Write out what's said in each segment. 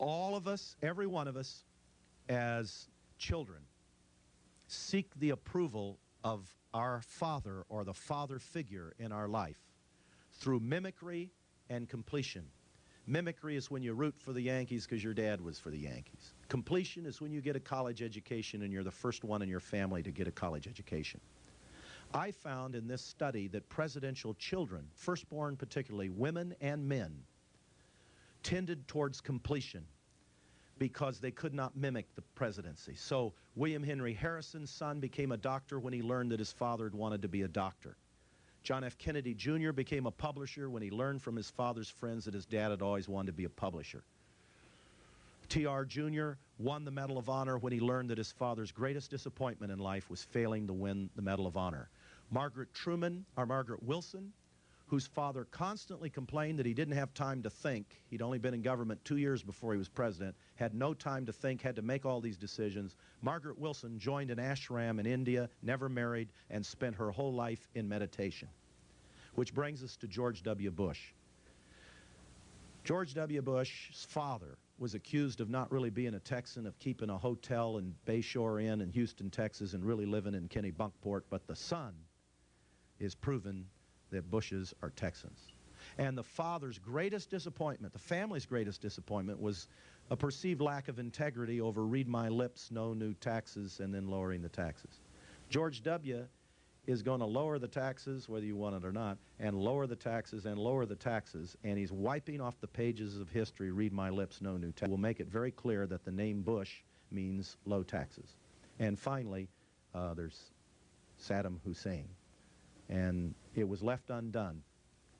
All of us, every one of us, as children, seek the approval of our father or the father figure in our life through mimicry and completion. Mimicry is when you root for the Yankees because your dad was for the Yankees. Completion is when you get a college education and you're the first one in your family to get a college education. I found in this study that presidential children, firstborn particularly, women and men, tended towards completion because they could not mimic the presidency. So William Henry Harrison's son became a doctor when he learned that his father had wanted to be a doctor. John F. Kennedy Jr. became a publisher when he learned from his father's friends that his dad had always wanted to be a publisher. T.R. Jr. won the Medal of Honor when he learned that his father's greatest disappointment in life was failing to win the Medal of Honor. Margaret Wilson, whose father constantly complained that he didn't have time to think. He'd only been in government 2 years before he was president, had no time to think, had to make all these decisions. Margaret Wilson joined an ashram in India, never married, and spent her whole life in meditation. Which brings us to George W. Bush. George W. Bush's father was accused of not really being a Texan, of keeping a hotel in Bayshore Inn in Houston, Texas, and really living in Kennebunkport, but the son is proven that Bushes are Texans. And the father's greatest disappointment, the family's greatest disappointment, was a perceived lack of integrity over read my lips, no new taxes, and then lowering the taxes. George W. is going to lower the taxes, whether you want it or not, and lower the taxes and lower the taxes, and he's wiping off the pages of history, read my lips, no new taxes. We'll make it very clear that the name Bush means low taxes. And finally, there's Saddam Hussein. And it was left undone.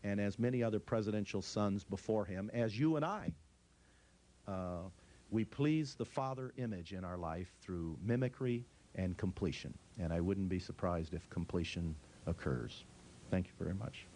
And as many other presidential sons before him, as you and I, we please the father image in our life through mimicry and completion. And I wouldn't be surprised if completion occurs. Thank you very much.